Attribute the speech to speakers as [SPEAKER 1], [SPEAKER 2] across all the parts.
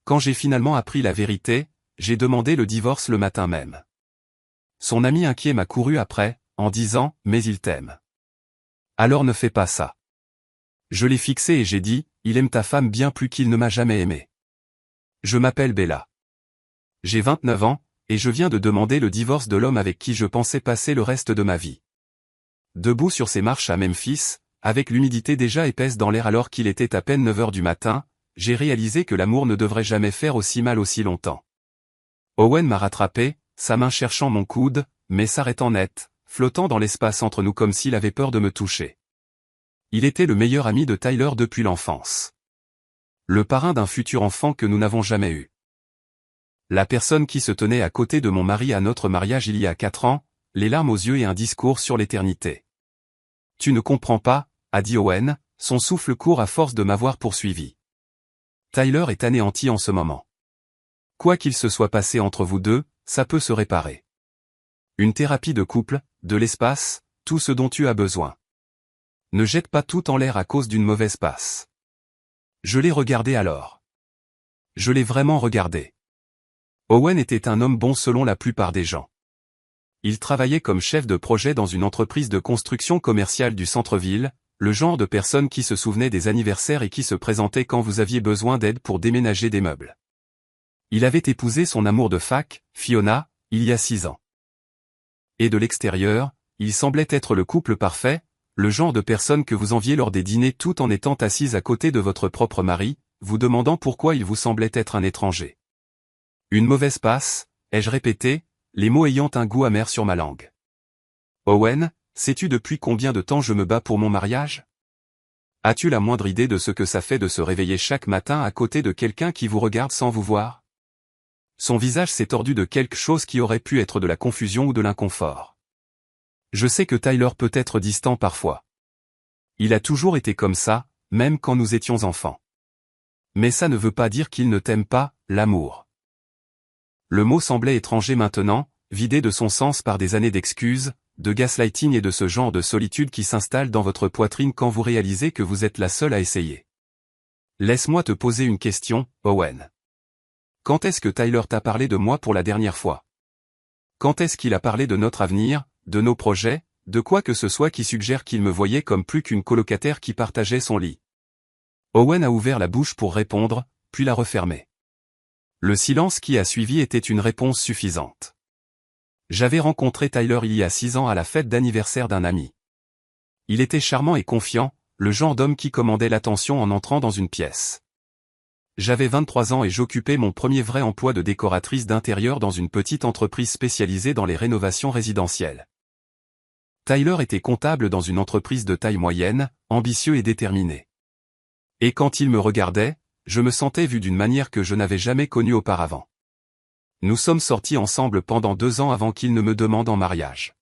[SPEAKER 1] Quand j'ai finalement appris la vérité, j'ai demandé le divorce le matin même. Son ami inquiet m'a couru après, en disant « Mais il t'aime. Alors ne fais pas ça. » Je l'ai fixé et j'ai dit « Il aime ta femme bien plus qu'il ne m'a jamais aimé. » Je m'appelle Bella. J'ai 29 ans, et je viens de demander le divorce de l'homme avec qui je pensais passer le reste de ma vie. Debout sur ces marches à Memphis, avec l'humidité déjà épaisse dans l'air alors qu'il était à peine 9 heures du matin, j'ai réalisé que l'amour ne devrait jamais faire aussi mal aussi longtemps. Owen m'a rattrapé, sa main cherchant mon coude, mais s'arrêtant net, flottant dans l'espace entre nous comme s'il avait peur de me toucher. Il était le meilleur ami de Tyler depuis l'enfance. Le parrain d'un futur enfant que nous n'avons jamais eu. La personne qui se tenait à côté de mon mari à notre mariage il y a 4 ans, les larmes aux yeux et un discours sur l'éternité. « Tu ne comprends pas », a dit Owen, son souffle court à force de m'avoir poursuivi. Tyler est anéanti en ce moment. Quoi qu'il se soit passé entre vous deux, ça peut se réparer. Une thérapie de couple, de l'espace, tout ce dont tu as besoin. Ne jette pas tout en l'air à cause d'une mauvaise passe. Je l'ai regardé alors. Je l'ai vraiment regardé. Owen était un homme bon selon la plupart des gens. Il travaillait comme chef de projet dans une entreprise de construction commerciale du centre-ville, le genre de personne qui se souvenait des anniversaires et qui se présentait quand vous aviez besoin d'aide pour déménager des meubles. Il avait épousé son amour de fac, Fiona, il y a 6 ans. Et de l'extérieur, il semblait être le couple parfait, le genre de personne que vous enviez lors des dîners tout en étant assise à côté de votre propre mari, vous demandant pourquoi il vous semblait être un étranger. Une mauvaise passe, ai-je répété, les mots ayant un goût amer sur ma langue. Owen, sais-tu depuis combien de temps je me bats pour mon mariage? As-tu la moindre idée de ce que ça fait de se réveiller chaque matin à côté de quelqu'un qui vous regarde sans vous voir? Son visage s'est tordu de quelque chose qui aurait pu être de la confusion ou de l'inconfort. Je sais que Tyler peut être distant parfois. Il a toujours été comme ça, même quand nous étions enfants. Mais ça ne veut pas dire qu'il ne t'aime pas, l'amour. Le mot semblait étranger maintenant, vidé de son sens par des années d'excuses, de gaslighting et de ce genre de solitude qui s'installe dans votre poitrine quand vous réalisez que vous êtes la seule à essayer. Laisse-moi te poser une question, Owen. Quand est-ce que Tyler t'a parlé de moi pour la dernière fois? Quand est-ce qu'il a parlé de notre avenir, de nos projets, de quoi que ce soit qui suggère qu'il me voyait comme plus qu'une colocataire qui partageait son lit? Owen a ouvert la bouche pour répondre, puis l'a refermée. Le silence qui a suivi était une réponse suffisante. J'avais rencontré Tyler il y a 6 ans à la fête d'anniversaire d'un ami. Il était charmant et confiant, le genre d'homme qui commandait l'attention en entrant dans une pièce. J'avais 23 ans et j'occupais mon premier vrai emploi de décoratrice d'intérieur dans une petite entreprise spécialisée dans les rénovations résidentielles. Tyler était comptable dans une entreprise de taille moyenne, ambitieux et déterminé. Et quand il me regardait, je me sentais vu d'une manière que je n'avais jamais connue auparavant. Nous sommes sortis ensemble pendant 2 ans avant qu'il ne me demande en mariage.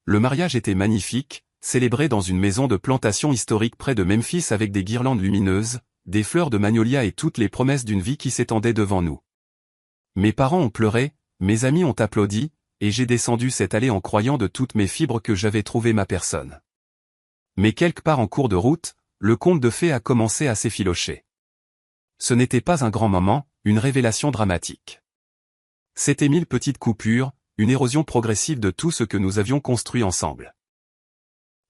[SPEAKER 1] Le mariage était magnifique, célébré dans une maison de plantation historique près de Memphis avec des guirlandes lumineuses, des fleurs de magnolia et toutes les promesses d'une vie qui s'étendait devant nous. Mes parents ont pleuré, mes amis ont applaudi, et j'ai descendu cette allée en croyant de toutes mes fibres que j'avais trouvé ma personne. Mais quelque part en cours de route, le conte de fées a commencé à s'effilocher. Ce n'était pas un grand moment, une révélation dramatique. C'était 1000 petites coupures, une érosion progressive de tout ce que nous avions construit ensemble.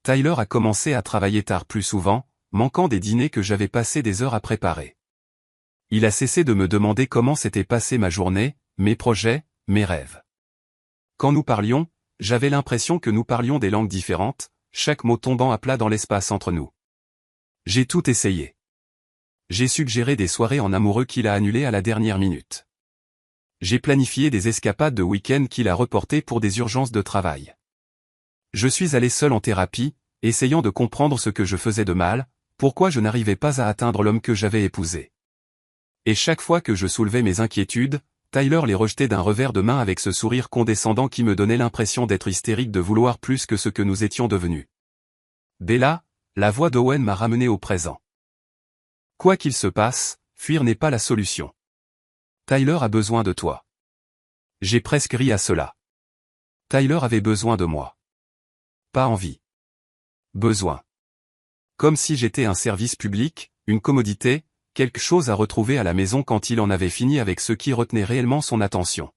[SPEAKER 1] Tyler a commencé à travailler tard plus souvent, manquant des dîners que j'avais passé des heures à préparer. Il a cessé de me demander comment s'était passée ma journée, mes projets, mes rêves. Quand nous parlions, j'avais l'impression que nous parlions des langues différentes, chaque mot tombant à plat dans l'espace entre nous. J'ai tout essayé. J'ai suggéré des soirées en amoureux qu'il a annulées à la dernière minute. J'ai planifié des escapades de week-end qu'il a reportées pour des urgences de travail. Je suis allé seul en thérapie, essayant de comprendre ce que je faisais de mal, pourquoi je n'arrivais pas à atteindre l'homme que j'avais épousé. Et chaque fois que je soulevais mes inquiétudes, Tyler les rejetait d'un revers de main avec ce sourire condescendant qui me donnait l'impression d'être hystérique de vouloir plus que ce que nous étions devenus. Bella, la voix d'Owen m'a ramené au présent. Quoi qu'il se passe, fuir n'est pas la solution. Tyler a besoin de toi. J'ai presque ri à cela. Tyler avait besoin de moi. Pas envie. Besoin. Comme si j'étais un service public, une commodité, quelque chose à retrouver à la maison quand il en avait fini avec ce qui retenait réellement son attention.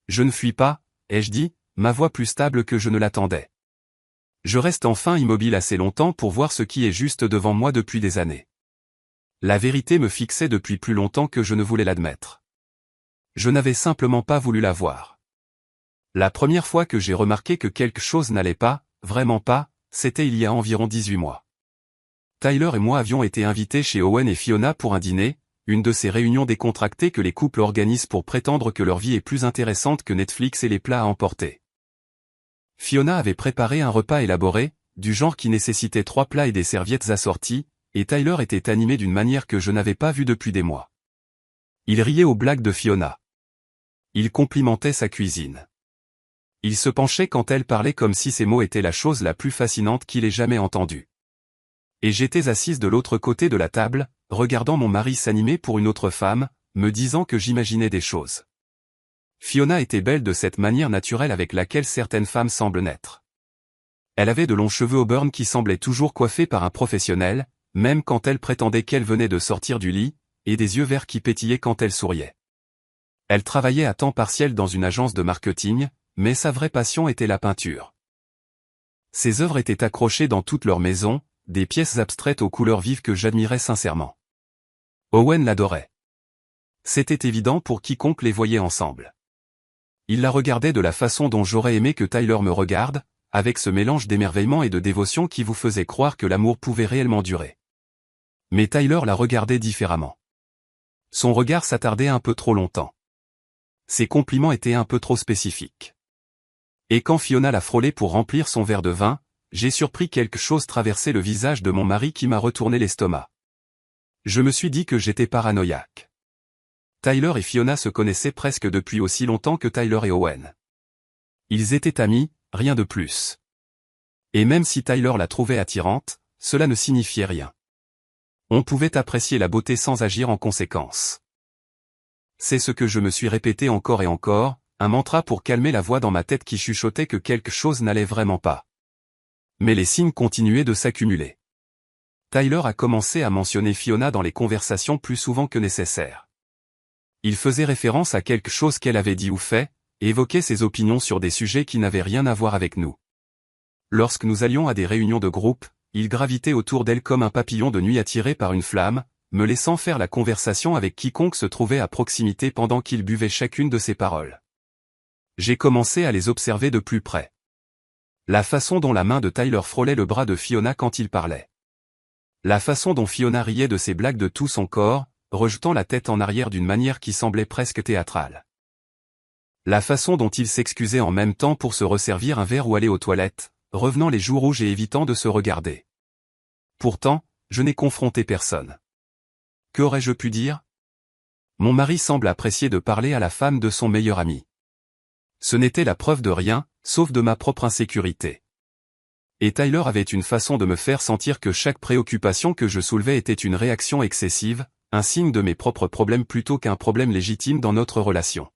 [SPEAKER 1] Je ne fuis pas, ai-je dit, ma voix plus stable que je ne l'attendais. Je reste enfin immobile assez longtemps pour voir ce qui est juste devant moi depuis des années. La vérité me fixait depuis plus longtemps que je ne voulais l'admettre. Je n'avais simplement pas voulu la voir. La première fois que j'ai remarqué que quelque chose n'allait pas, vraiment pas, c'était il y a environ 18 mois. Tyler et moi avions été invités chez Owen et Fiona pour un dîner, une de ces réunions décontractées que les couples organisent pour prétendre que leur vie est plus intéressante que Netflix et les plats à emporter. Fiona avait préparé un repas élaboré, du genre qui nécessitait 3 plats et des serviettes assorties, et Tyler était animé d'une manière que je n'avais pas vue depuis des mois. Il riait aux blagues de Fiona. Il complimentait sa cuisine. Il se penchait quand elle parlait comme si ces mots étaient la chose la plus fascinante qu'il ait jamais entendue. Et j'étais assise de l'autre côté de la table, regardant mon mari s'animer pour une autre femme, me disant que j'imaginais des choses. Fiona était belle de cette manière naturelle avec laquelle certaines femmes semblent naître. Elle avait de longs cheveux auburn qui semblaient toujours coiffés par un professionnel, même quand elle prétendait qu'elle venait de sortir du lit, et des yeux verts qui pétillaient quand elle souriait. Elle travaillait à temps partiel dans une agence de marketing, mais sa vraie passion était la peinture. Ses œuvres étaient accrochées dans toute leur maison, des pièces abstraites aux couleurs vives que j'admirais sincèrement. Owen l'adorait. C'était évident pour quiconque les voyait ensemble. Il la regardait de la façon dont j'aurais aimé que Tyler me regarde, avec ce mélange d'émerveillement et de dévotion qui vous faisait croire que l'amour pouvait réellement durer. Mais Tyler la regardait différemment. Son regard s'attardait un peu trop longtemps. Ses compliments étaient un peu trop spécifiques. Et quand Fiona l'a frôlé pour remplir son verre de vin, j'ai surpris quelque chose traverser le visage de mon mari qui m'a retourné l'estomac. Je me suis dit que j'étais paranoïaque. Tyler et Fiona se connaissaient presque depuis aussi longtemps que Tyler et Owen. Ils étaient amis, rien de plus. Et même si Tyler la trouvait attirante, cela ne signifiait rien. On pouvait apprécier la beauté sans agir en conséquence. C'est ce que je me suis répété encore et encore, un mantra pour calmer la voix dans ma tête qui chuchotait que quelque chose n'allait vraiment pas. Mais les signes continuaient de s'accumuler. Tyler a commencé à mentionner Fiona dans les conversations plus souvent que nécessaire. Il faisait référence à quelque chose qu'elle avait dit ou fait, et évoquait ses opinions sur des sujets qui n'avaient rien à voir avec nous. Lorsque nous allions à des réunions de groupe, il gravitait autour d'elle comme un papillon de nuit attiré par une flamme, me laissant faire la conversation avec quiconque se trouvait à proximité pendant qu'il buvait chacune de ses paroles. J'ai commencé à les observer de plus près. La façon dont la main de Tyler frôlait le bras de Fiona quand il parlait. La façon dont Fiona riait de ses blagues de tout son corps, rejetant la tête en arrière d'une manière qui semblait presque théâtrale. La façon dont il s'excusait en même temps pour se resservir un verre ou aller aux toilettes, revenant les joues rouges et évitant de se regarder. Pourtant, je n'ai confronté personne. Qu'aurais-je pu dire? Mon mari semble apprécier de parler à la femme de son meilleur ami. Ce n'était la preuve de rien, sauf de ma propre insécurité. Et Tyler avait une façon de me faire sentir que chaque préoccupation que je soulevais était une réaction excessive, un signe de mes propres problèmes plutôt qu'un problème légitime dans notre relation.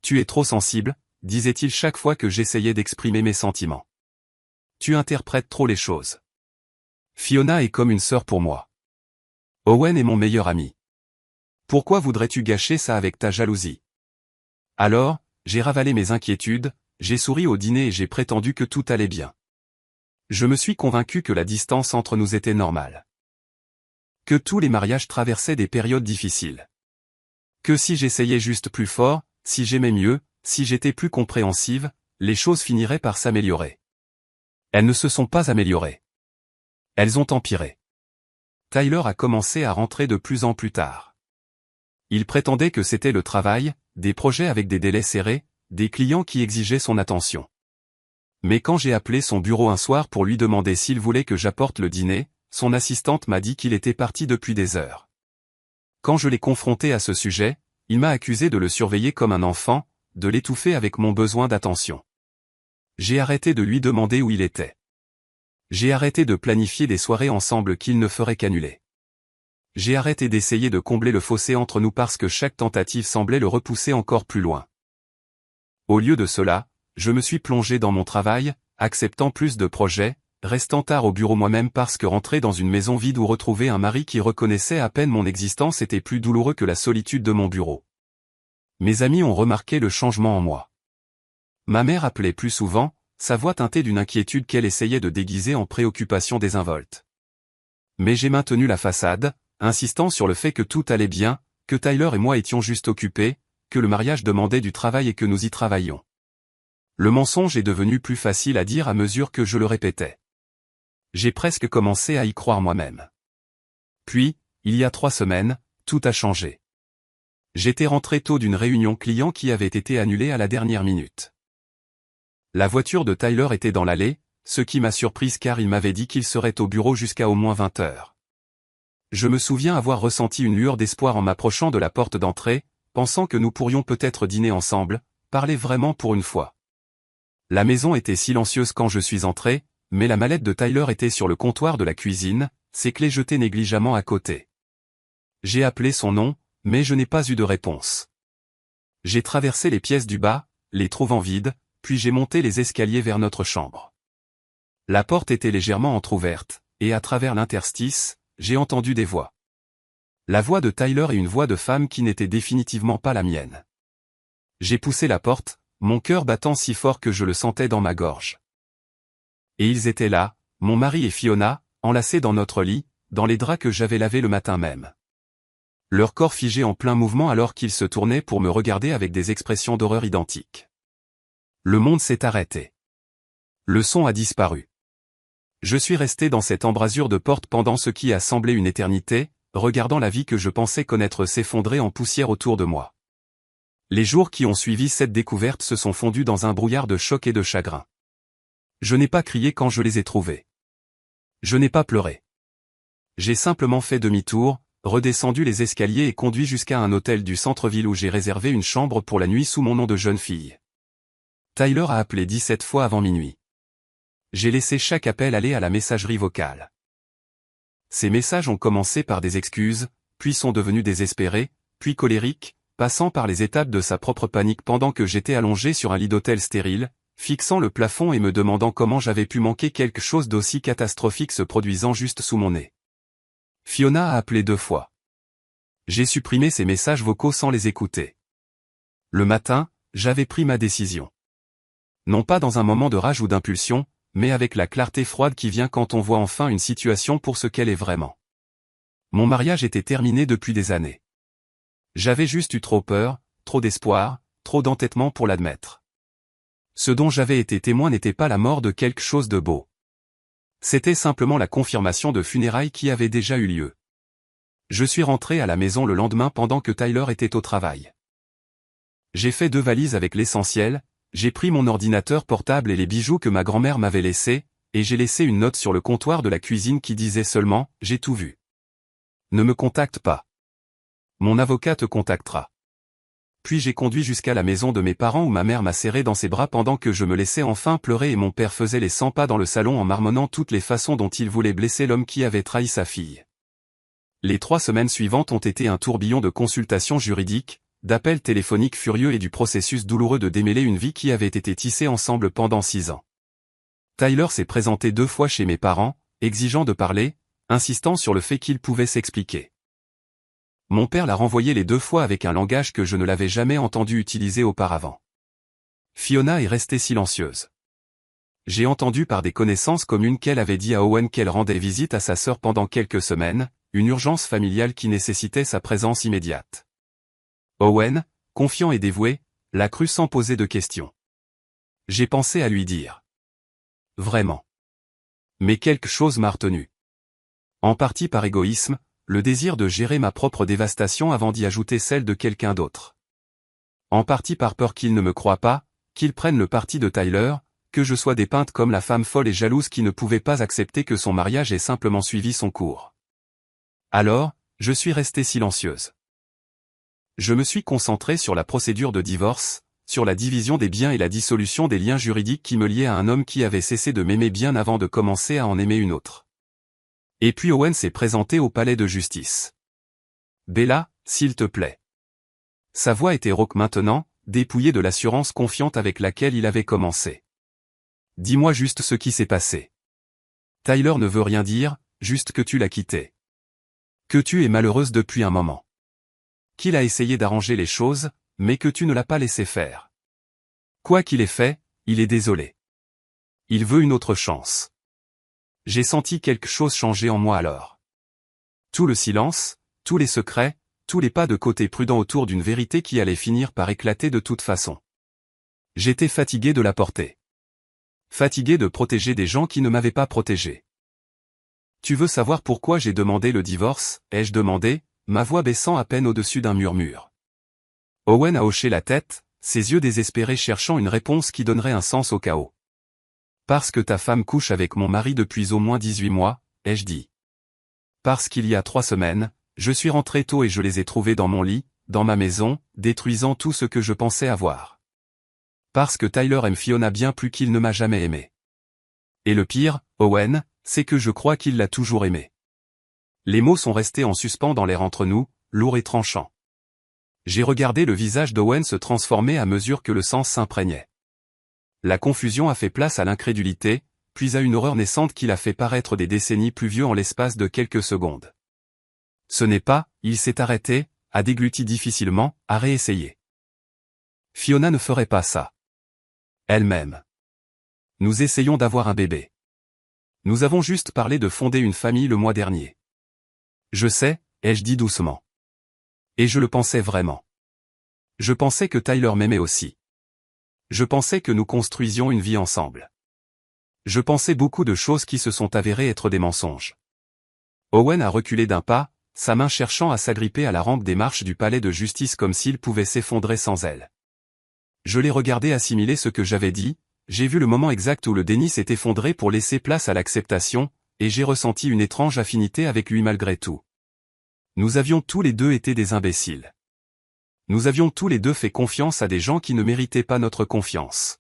[SPEAKER 1] Tu es trop sensible, disait-il chaque fois que j'essayais d'exprimer mes sentiments. Tu interprètes trop les choses. Fiona est comme une sœur pour moi. Owen est mon meilleur ami. Pourquoi voudrais-tu gâcher ça avec ta jalousie? Alors, j'ai ravalé mes inquiétudes, j'ai souri au dîner et j'ai prétendu que tout allait bien. Je me suis convaincu que la distance entre nous était normale. Que tous les mariages traversaient des périodes difficiles. Que si j'essayais juste plus fort, si j'aimais mieux, si j'étais plus compréhensive, les choses finiraient par s'améliorer. Elles ne se sont pas améliorées. Elles ont empiré. Tyler a commencé à rentrer de plus en plus tard. Il prétendait que c'était le travail, des projets avec des délais serrés, des clients qui exigeaient son attention. Mais quand j'ai appelé son bureau un soir pour lui demander s'il voulait que j'apporte le dîner, son assistante m'a dit qu'il était parti depuis des heures. Quand je l'ai confronté à ce sujet, il m'a accusé de le surveiller comme un enfant, de l'étouffer avec mon besoin d'attention. J'ai arrêté de lui demander où il était. J'ai arrêté de planifier des soirées ensemble qu'il ne ferait qu'annuler. J'ai arrêté d'essayer de combler le fossé entre nous parce que chaque tentative semblait le repousser encore plus loin. Au lieu de cela, je me suis plongé dans mon travail, acceptant plus de projets, restant tard au bureau moi-même parce que rentrer dans une maison vide ou retrouver un mari qui reconnaissait à peine mon existence était plus douloureux que la solitude de mon bureau. Mes amis ont remarqué le changement en moi. Ma mère appelait plus souvent, sa voix teintée d'une inquiétude qu'elle essayait de déguiser en préoccupation désinvolte. Mais j'ai maintenu la façade, insistant sur le fait que tout allait bien, que Tyler et moi étions juste occupés, que le mariage demandait du travail et que nous y travaillions. Le mensonge est devenu plus facile à dire à mesure que je le répétais. J'ai presque commencé à y croire moi-même. Puis, il y a 3 semaines, tout a changé. J'étais rentré tôt d'une réunion client qui avait été annulée à la dernière minute. La voiture de Tyler était dans l'allée, ce qui m'a surprise car il m'avait dit qu'il serait au bureau jusqu'à au moins 20 heures. Je me souviens avoir ressenti une lueur d'espoir en m'approchant de la porte d'entrée, pensant que nous pourrions peut-être dîner ensemble, parler vraiment pour une fois. La maison était silencieuse quand je suis entré, mais la mallette de Tyler était sur le comptoir de la cuisine, ses clés jetées négligemment à côté. J'ai appelé son nom, mais je n'ai pas eu de réponse. J'ai traversé les pièces du bas, les trouvant vides, puis j'ai monté les escaliers vers notre chambre. La porte était légèrement entr'ouverte, et à travers l'interstice, j'ai entendu des voix. La voix de Tyler et une voix de femme qui n'était définitivement pas la mienne. J'ai poussé la porte, mon cœur battant si fort que je le sentais dans ma gorge. Et ils étaient là, mon mari et Fiona, enlacés dans notre lit, dans les draps que j'avais lavés le matin même. Leur corps figé en plein mouvement alors qu'ils se tournaient pour me regarder avec des expressions d'horreur identiques. Le monde s'est arrêté. Le son a disparu. Je suis resté dans cette embrasure de porte pendant ce qui a semblé une éternité, regardant la vie que je pensais connaître s'effondrer en poussière autour de moi. Les jours qui ont suivi cette découverte se sont fondus dans un brouillard de choc et de chagrin. Je n'ai pas crié quand je les ai trouvés. Je n'ai pas pleuré. J'ai simplement fait demi-tour, redescendu les escaliers et conduit jusqu'à un hôtel du centre-ville où j'ai réservé une chambre pour la nuit sous mon nom de jeune fille. Tyler a appelé 17 fois avant minuit. J'ai laissé chaque appel aller à la messagerie vocale. Ces messages ont commencé par des excuses, puis sont devenus désespérés, puis colériques, passant par les étapes de sa propre panique pendant que j'étais allongé sur un lit d'hôtel stérile, fixant le plafond et me demandant comment j'avais pu manquer quelque chose d'aussi catastrophique se produisant juste sous mon nez. Fiona a appelé 2 fois. J'ai supprimé ces messages vocaux sans les écouter. Le matin, j'avais pris ma décision. Non pas dans un moment de rage ou d'impulsion, mais avec la clarté froide qui vient quand on voit enfin une situation pour ce qu'elle est vraiment. Mon mariage était terminé depuis des années. J'avais juste eu trop peur, trop d'espoir, trop d'entêtement pour l'admettre. Ce dont j'avais été témoin n'était pas la mort de quelque chose de beau. C'était simplement la confirmation de funérailles qui avaient déjà eu lieu. Je suis rentré à la maison le lendemain pendant que Tyler était au travail. J'ai fait 2 valises avec l'essentiel, j'ai pris mon ordinateur portable et les bijoux que ma grand-mère m'avait laissés, et j'ai laissé une note sur le comptoir de la cuisine qui disait seulement « J'ai tout vu. Ne me contacte pas. Mon avocat te contactera. » Puis j'ai conduit jusqu'à la maison de mes parents où ma mère m'a serré dans ses bras pendant que je me laissais enfin pleurer et mon père faisait les 100 pas dans le salon en marmonnant toutes les façons dont il voulait blesser l'homme qui avait trahi sa fille. Les 3 semaines suivantes ont été un tourbillon de consultations juridiques, d'appels téléphoniques furieux et du processus douloureux de démêler une vie qui avait été tissée ensemble pendant 6 ans. Tyler s'est présenté 2 fois chez mes parents, exigeant de parler, insistant sur le fait qu'il pouvait s'expliquer. Mon père l'a renvoyé les 2 fois avec un langage que je ne l'avais jamais entendu utiliser auparavant. Fiona est restée silencieuse. J'ai entendu par des connaissances communes qu'elle avait dit à Owen qu'elle rendait visite à sa sœur pendant quelques semaines, une urgence familiale qui nécessitait sa présence immédiate. Owen, confiant et dévoué, l'a cru sans poser de questions. J'ai pensé à lui dire. Vraiment. Mais quelque chose m'a retenu. En partie par égoïsme, le désir de gérer ma propre dévastation avant d'y ajouter celle de quelqu'un d'autre. En partie par peur qu'il ne me croie pas, qu'il prenne le parti de Tyler, que je sois dépeinte comme la femme folle et jalouse qui ne pouvait pas accepter que son mariage ait simplement suivi son cours. Alors, je suis restée silencieuse. Je me suis concentré sur la procédure de divorce, sur la division des biens et la dissolution des liens juridiques qui me liaient à un homme qui avait cessé de m'aimer bien avant de commencer à en aimer une autre. Et puis Owen s'est présenté au palais de justice. Bella, s'il te plaît. Sa voix était rauque maintenant, dépouillée de l'assurance confiante avec laquelle il avait commencé. Dis-moi juste ce qui s'est passé. Tyler ne veut rien dire, juste que tu l'as quitté. Que tu es malheureuse depuis un moment. Qu'il a essayé d'arranger les choses, mais que tu ne l'as pas laissé faire. Quoi qu'il ait fait, il est désolé. Il veut une autre chance. J'ai senti quelque chose changer en moi alors. Tout le silence, tous les secrets, tous les pas de côté prudents autour d'une vérité qui allait finir par éclater de toute façon. J'étais fatigué de la porter. Fatigué de protéger des gens qui ne m'avaient pas protégé. Tu veux savoir pourquoi j'ai demandé le divorce, ai-je demandé, ma voix baissant à peine au-dessus d'un murmure. Owen a hoché la tête, ses yeux désespérés cherchant une réponse qui donnerait un sens au chaos. Parce que ta femme couche avec mon mari depuis au moins 18 mois, ai-je dit. Parce qu'il y a 3 semaines, je suis rentré tôt et je les ai trouvés dans mon lit, dans ma maison, détruisant tout ce que je pensais avoir. Parce que Tyler aime Fiona bien plus qu'il ne m'a jamais aimé. Et le pire, Owen, c'est que je crois qu'il l'a toujours aimée. Les mots sont restés en suspens dans l'air entre nous, lourds et tranchants. J'ai regardé le visage d'Owen se transformer à mesure que le sens s'imprégnait. La confusion a fait place à l'incrédulité, puis à une horreur naissante qui l'a fait paraître des décennies plus vieux en l'espace de quelques secondes. Ce n'est pas, il s'est arrêté, a dégluti difficilement, a réessayé. Fiona ne ferait pas ça. Elle-même. Nous essayons d'avoir un bébé. Nous avons juste parlé de fonder une famille le mois dernier. Je sais, ai-je dit doucement. Et je le pensais vraiment. Je pensais que Tyler m'aimait aussi. Je pensais que nous construisions une vie ensemble. Je pensais beaucoup de choses qui se sont avérées être des mensonges. Owen a reculé d'un pas, sa main cherchant à s'agripper à la rampe des marches du palais de justice comme s'il pouvait s'effondrer sans elle. Je l'ai regardé assimiler ce que j'avais dit, j'ai vu le moment exact où le déni s'est effondré pour laisser place à l'acceptation, et j'ai ressenti une étrange affinité avec lui malgré tout. Nous avions tous les deux été des imbéciles. Nous avions tous les deux fait confiance à des gens qui ne méritaient pas notre confiance.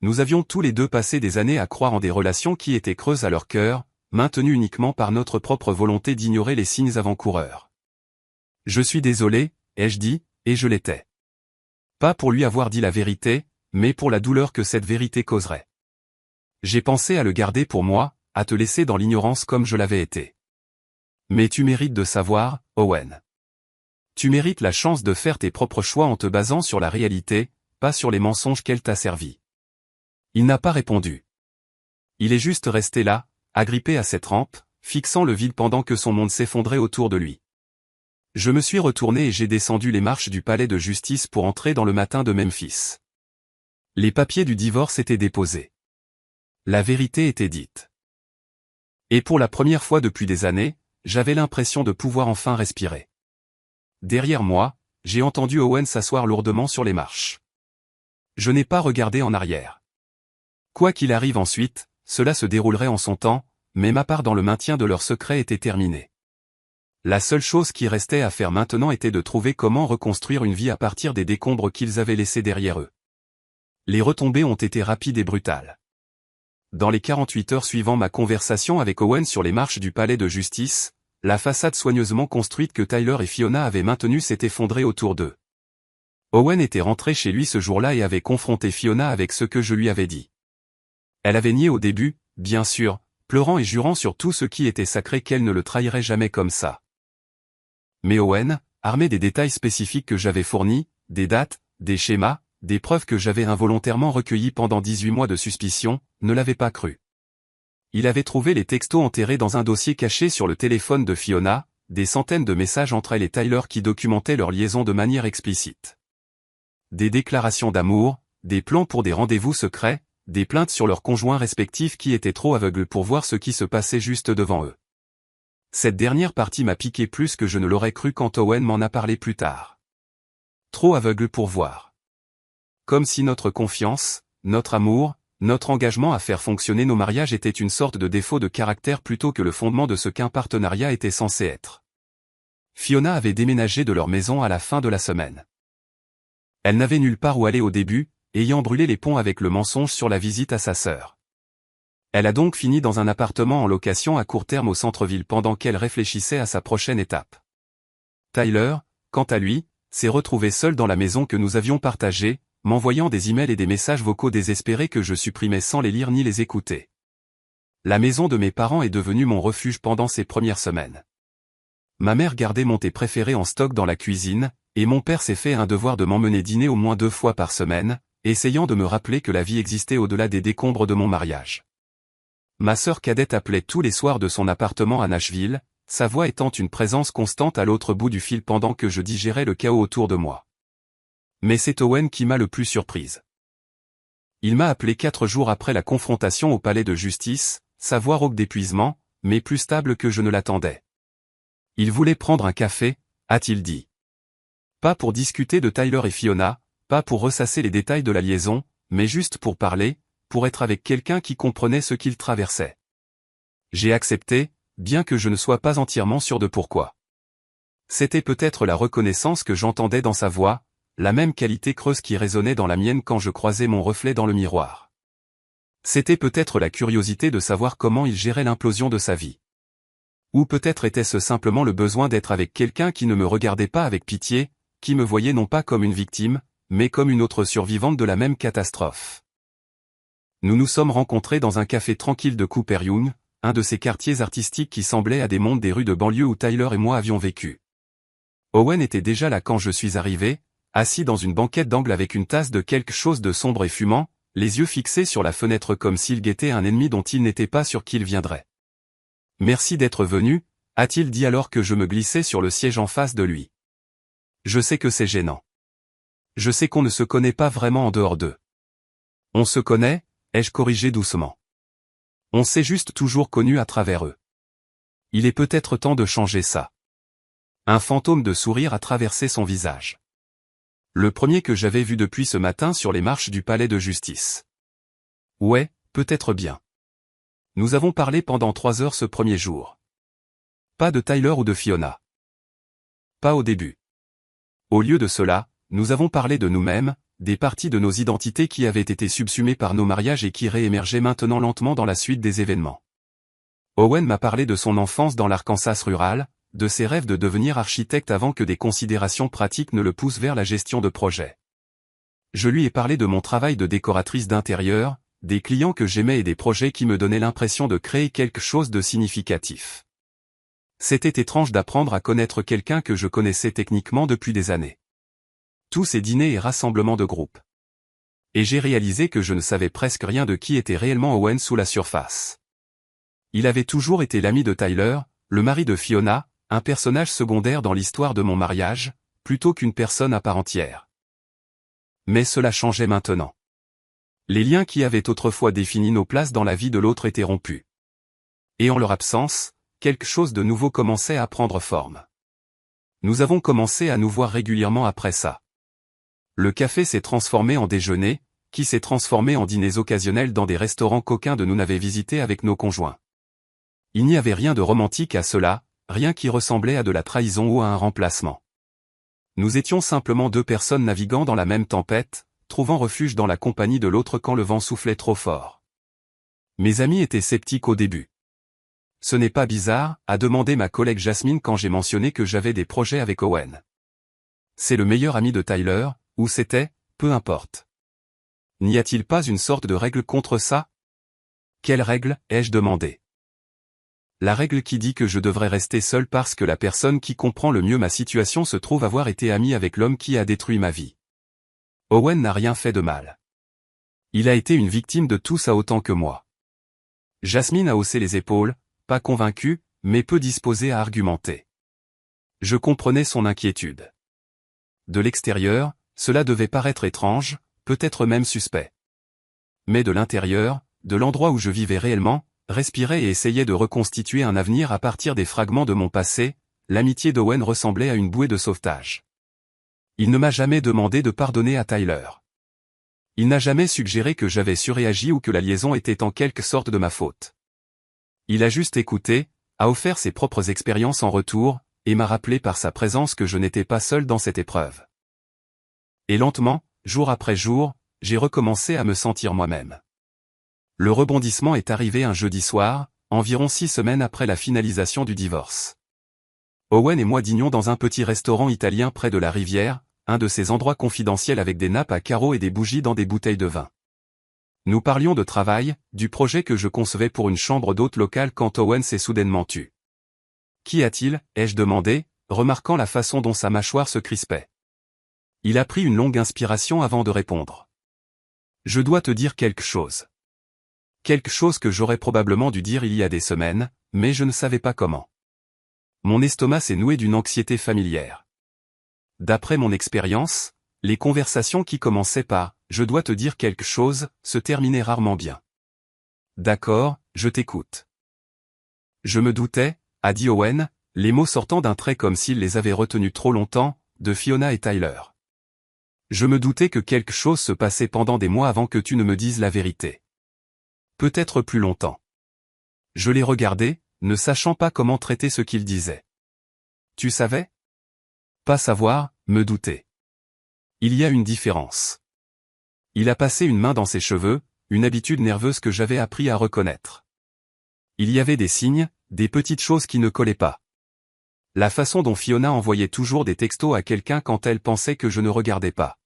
[SPEAKER 1] Nous avions tous les deux passé des années à croire en des relations qui étaient creuses à leur cœur, maintenues uniquement par notre propre volonté d'ignorer les signes avant-coureurs. Je suis désolé, ai-je dit, et je l'étais. Pas pour lui avoir dit la vérité, mais pour la douleur que cette vérité causerait. J'ai pensé à le garder pour moi, à te laisser dans l'ignorance comme je l'avais été. Mais tu mérites de savoir, Owen. Tu mérites la chance de faire tes propres choix en te basant sur la réalité, pas sur les mensonges qu'elle t'a servi. Il n'a pas répondu. Il est juste resté là, agrippé à cette rampe, fixant le vide pendant que son monde s'effondrait autour de lui. Je me suis retourné et j'ai descendu les marches du palais de justice pour entrer dans le matin de Memphis. Les papiers du divorce étaient déposés. La vérité était dite. Et pour la première fois depuis des années, j'avais l'impression de pouvoir enfin respirer. Derrière moi, j'ai entendu Owen s'asseoir lourdement sur les marches. Je n'ai pas regardé en arrière. Quoi qu'il arrive ensuite, cela se déroulerait en son temps, mais ma part dans le maintien de leur secret était terminée. La seule chose qui restait à faire maintenant était de trouver comment reconstruire une vie à partir des décombres qu'ils avaient laissés derrière eux. Les retombées ont été rapides et brutales. Dans les 48 heures suivant ma conversation avec Owen sur les marches du palais de justice, la façade soigneusement construite que Tyler et Fiona avaient maintenue s'est effondrée autour d'eux. Owen était rentré chez lui ce jour-là et avait confronté Fiona avec ce que je lui avais dit. Elle avait nié au début, bien sûr, pleurant et jurant sur tout ce qui était sacré qu'elle ne le trahirait jamais comme ça. Mais Owen, armé des détails spécifiques que j'avais fournis, des dates, des schémas, des preuves que j'avais involontairement recueillies pendant 18 mois de suspicion, ne l'avait pas cru. Il avait trouvé les textos enterrés dans un dossier caché sur le téléphone de Fiona, des centaines de messages entre elle et Tyler qui documentaient leur liaison de manière explicite. Des déclarations d'amour, des plans pour des rendez-vous secrets, des plaintes sur leurs conjoints respectifs qui étaient trop aveugles pour voir ce qui se passait juste devant eux. Cette dernière partie m'a piqué plus que je ne l'aurais cru quand Owen m'en a parlé plus tard. Trop aveugle pour voir. Comme si notre confiance, notre amour, notre engagement à faire fonctionner nos mariages était une sorte de défaut de caractère plutôt que le fondement de ce qu'un partenariat était censé être. Fiona avait déménagé de leur maison à la fin de la semaine. Elle n'avait nulle part où aller au début, ayant brûlé les ponts avec le mensonge sur la visite à sa sœur. Elle a donc fini dans un appartement en location à court terme au centre-ville pendant qu'elle réfléchissait à sa prochaine étape. Tyler, quant à lui, s'est retrouvé seul dans la maison que nous avions partagée, m'envoyant des emails et des messages vocaux désespérés que je supprimais sans les lire ni les écouter. La maison de mes parents est devenue mon refuge pendant ces premières semaines. Ma mère gardait mon thé préféré en stock dans la cuisine, et mon père s'est fait un devoir de m'emmener dîner au moins 2 fois par semaine, essayant de me rappeler que la vie existait au-delà des décombres de mon mariage. Ma sœur cadette appelait tous les soirs de son appartement à Nashville, sa voix étant une présence constante à l'autre bout du fil pendant que je digérais le chaos autour de moi. Mais c'est Owen qui m'a le plus surprise. Il m'a appelé 4 jours après la confrontation au palais de justice, sa voix rauque d'épuisement, mais plus stable que je ne l'attendais. Il voulait prendre un café, a-t-il dit. Pas pour discuter de Tyler et Fiona, pas pour ressasser les détails de la liaison, mais juste pour parler, pour être avec quelqu'un qui comprenait ce qu'il traversait. J'ai accepté, bien que je ne sois pas entièrement sûr de pourquoi. C'était peut-être la reconnaissance que j'entendais dans sa voix, la même qualité creuse qui résonnait dans la mienne quand je croisais mon reflet dans le miroir. C'était peut-être la curiosité de savoir comment il gérait l'implosion de sa vie. Ou peut-être était-ce simplement le besoin d'être avec quelqu'un qui ne me regardait pas avec pitié, qui me voyait non pas comme une victime, mais comme une autre survivante de la même catastrophe. Nous nous sommes rencontrés dans un café tranquille de Cooper Young, un de ces quartiers artistiques qui semblaient à des mondes des rues de banlieue où Tyler et moi avions vécu. Owen était déjà là quand je suis arrivé, assis dans une banquette d'angle avec une tasse de quelque chose de sombre et fumant, les yeux fixés sur la fenêtre comme s'il guettait un ennemi dont il n'était pas sûr qu'il viendrait. « Merci d'être venu », a-t-il dit alors que je me glissais sur le siège en face de lui. « Je sais que c'est gênant. Je sais qu'on ne se connaît pas vraiment en dehors d'eux. On se connaît, ai-je corrigé doucement. On s'est juste toujours connus à travers eux. Il est peut-être temps de changer ça. » Un fantôme de sourire a traversé son visage. Le premier que j'avais vu depuis ce matin sur les marches du palais de justice. Ouais, peut-être bien. Nous avons parlé pendant 3 heures ce premier jour. Pas de Tyler ou de Fiona. Pas au début. Au lieu de cela, nous avons parlé de nous-mêmes, des parties de nos identités qui avaient été subsumées par nos mariages et qui réémergeaient maintenant lentement dans la suite des événements. Owen m'a parlé de son enfance dans l'Arkansas rural, de ses rêves de devenir architecte avant que des considérations pratiques ne le poussent vers la gestion de projets. Je lui ai parlé de mon travail de décoratrice d'intérieur, des clients que j'aimais et des projets qui me donnaient l'impression de créer quelque chose de significatif. C'était étrange d'apprendre à connaître quelqu'un que je connaissais techniquement depuis des années. Tous ces dîners et rassemblements de groupe. Et j'ai réalisé que je ne savais presque rien de qui était réellement Owen sous la surface. Il avait toujours été l'ami de Tyler, le mari de Fiona, un personnage secondaire dans l'histoire de mon mariage, plutôt qu'une personne à part entière. Mais cela changeait maintenant. Les liens qui avaient autrefois défini nos places dans la vie de l'autre étaient rompus. Et en leur absence, quelque chose de nouveau commençait à prendre forme. Nous avons commencé à nous voir régulièrement après ça. Le café s'est transformé en déjeuner, qui s'est transformé en dîners occasionnels dans des restaurants qu'aucun de nous n'avait visités avec nos conjoints. Il n'y avait rien de romantique à cela, rien qui ressemblait à de la trahison ou à un remplacement. Nous étions simplement 2 personnes naviguant dans la même tempête, trouvant refuge dans la compagnie de l'autre quand le vent soufflait trop fort. Mes amis étaient sceptiques au début. « Ce n'est pas bizarre ?» a demandé ma collègue Jasmine quand j'ai mentionné que j'avais des projets avec Owen. « C'est le meilleur ami de Tyler, ou c'était, peu importe. N'y a-t-il pas une sorte de règle contre ça ?»« Quelle règle ?» ai-je demandé. La règle qui dit que je devrais rester seul parce que la personne qui comprend le mieux ma situation se trouve avoir été amie avec l'homme qui a détruit ma vie. Owen n'a rien fait de mal. Il a été une victime de tout ça autant que moi. Jasmine a haussé les épaules, pas convaincue, mais peu disposée à argumenter. Je comprenais son inquiétude. De l'extérieur, cela devait paraître étrange, peut-être même suspect. Mais de l'intérieur, de l'endroit où je vivais réellement, respirais et essayais de reconstituer un avenir à partir des fragments de mon passé, l'amitié d'Owen ressemblait à une bouée de sauvetage. Il ne m'a jamais demandé de pardonner à Tyler. Il n'a jamais suggéré que j'avais surréagi ou que la liaison était en quelque sorte de ma faute. Il a juste écouté, a offert ses propres expériences en retour, et m'a rappelé par sa présence que je n'étais pas seul dans cette épreuve. Et lentement, jour après jour, j'ai recommencé à me sentir moi-même. Le rebondissement est arrivé un jeudi soir, environ 6 semaines après la finalisation du divorce. Owen et moi dînions dans un petit restaurant italien près de la rivière, un de ces endroits confidentiels avec des nappes à carreaux et des bougies dans des bouteilles de vin. Nous parlions de travail, du projet que je concevais pour une chambre d'hôte locale quand Owen s'est soudainement tu. Qu'y a-t-il, ai-je demandé, remarquant la façon dont sa mâchoire se crispait. Il a pris une longue inspiration avant de répondre. Je dois te dire quelque chose. Quelque chose que j'aurais probablement dû dire il y a des semaines, mais je ne savais pas comment. Mon estomac s'est noué d'une anxiété familière. D'après mon expérience, les conversations qui commençaient par « je dois te dire quelque chose » se terminaient rarement bien. D'accord, je t'écoute. Je me doutais, a dit Owen, les mots sortant d'un trait comme s'il les avait retenus trop longtemps, de Fiona et Tyler. Je me doutais que quelque chose se passait pendant des mois avant que tu ne me dises la vérité. Peut-être plus longtemps. Je les regardais, ne sachant pas comment traiter ce qu'ils disaient. Tu savais? Pas savoir, me douter. Il y a une différence. Il a passé une main dans ses cheveux, une habitude nerveuse que j'avais appris à reconnaître. Il y avait des signes, des petites choses qui ne collaient pas. La façon dont Fiona envoyait toujours des textos à quelqu'un quand elle pensait que je ne regardais pas.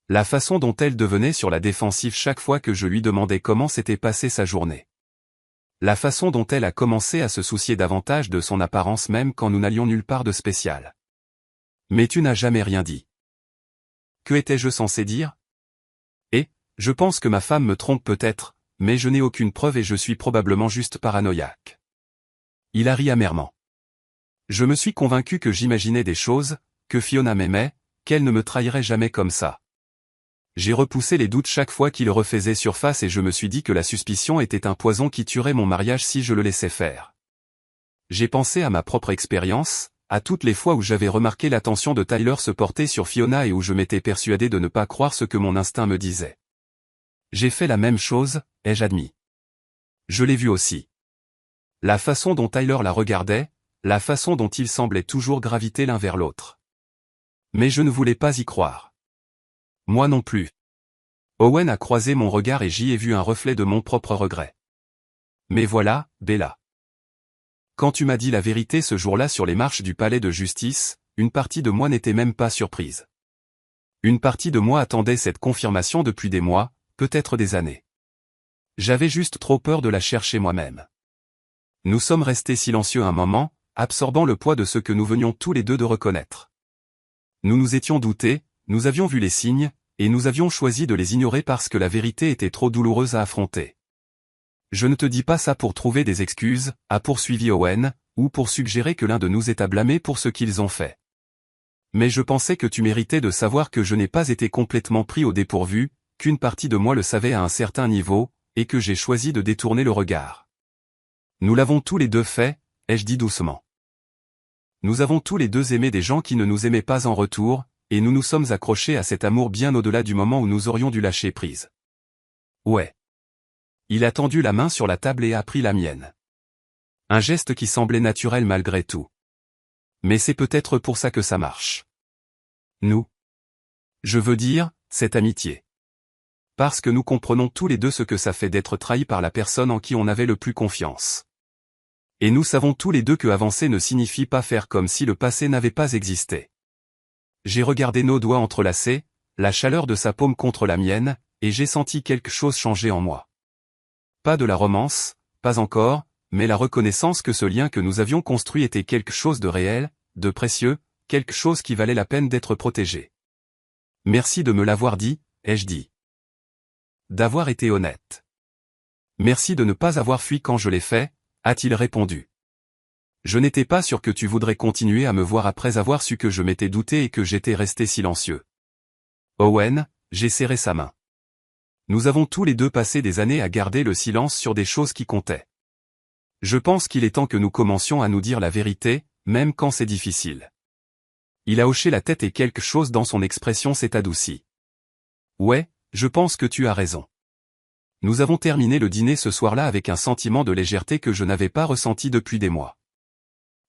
[SPEAKER 1] La façon dont elle devenait sur la défensive chaque fois que je lui demandais comment s'était passée sa journée. La façon dont elle a commencé à se soucier davantage de son apparence même quand nous n'allions nulle part de spécial. Mais tu n'as jamais rien dit. Que étais-je censé dire? Je pense que ma femme me trompe peut-être, mais je n'ai aucune preuve et je suis probablement juste paranoïaque. Il a ri amèrement. Je me suis convaincu que j'imaginais des choses, que Fiona m'aimait, qu'elle ne me trahirait jamais comme ça. J'ai repoussé les doutes chaque fois qu'il refaisait surface et je me suis dit que la suspicion était un poison qui tuerait mon mariage si je le laissais faire. J'ai pensé à ma propre expérience, à toutes les fois où j'avais remarqué l'attention de Tyler se porter sur Fiona et où je m'étais persuadé de ne pas croire ce que mon instinct me disait. J'ai fait la même chose, ai-je admis. Je l'ai vu aussi. La façon dont Tyler la regardait, la façon dont ils semblaient toujours graviter l'un vers l'autre. Mais je ne voulais pas y croire. Moi non plus. Owen a croisé mon regard et j'y ai vu un reflet de mon propre regret. Mais voilà, Bella. Quand tu m'as dit la vérité ce jour-là sur les marches du palais de justice, une partie de moi n'était même pas surprise. Une partie de moi attendait cette confirmation depuis des mois, peut-être des années. J'avais juste trop peur de la chercher moi-même. Nous sommes restés silencieux un moment, absorbant le poids de ce que nous venions tous les deux de reconnaître. Nous nous étions doutés, nous avions vu les signes, et nous avions choisi de les ignorer parce que la vérité était trop douloureuse à affronter. Je ne te dis pas ça pour trouver des excuses, a poursuivi Owen, ou pour suggérer que l'un de nous est à blâmer pour ce qu'ils ont fait. Mais je pensais que tu méritais de savoir que je n'ai pas été complètement pris au dépourvu, qu'une partie de moi le savait à un certain niveau, et que j'ai choisi de détourner le regard. Nous l'avons tous les deux fait, ai-je dit doucement. Nous avons tous les deux aimé des gens qui ne nous aimaient pas en retour, et nous nous sommes accrochés à cet amour bien au-delà du moment où nous aurions dû lâcher prise. Ouais. Il a tendu la main sur la table et a pris la mienne. Un geste qui semblait naturel malgré tout. Mais c'est peut-être pour ça que ça marche. Nous. Je veux dire, cette amitié. Parce que nous comprenons tous les deux ce que ça fait d'être trahi par la personne en qui on avait le plus confiance. Et nous savons tous les deux que avancer ne signifie pas faire comme si le passé n'avait pas existé. J'ai regardé nos doigts entrelacés, la chaleur de sa paume contre la mienne, et j'ai senti quelque chose changer en moi. Pas de la romance, pas encore, mais la reconnaissance que ce lien que nous avions construit était quelque chose de réel, de précieux, quelque chose qui valait la peine d'être protégé. Merci de me l'avoir dit, ai-je dit. D'avoir été honnête. Merci de ne pas avoir fui quand je l'ai fait, a-t-il répondu. Je n'étais pas sûr que tu voudrais continuer à me voir après avoir su que je m'étais douté et que j'étais resté silencieux. Owen, j'ai serré sa main. Nous avons tous les deux passé des années à garder le silence sur des choses qui comptaient. Je pense qu'il est temps que nous commencions à nous dire la vérité, même quand c'est difficile. Il a hoché la tête et quelque chose dans son expression s'est adouci. Ouais, je pense que tu as raison. Nous avons terminé le dîner ce soir-là avec un sentiment de légèreté que je n'avais pas ressenti depuis des mois.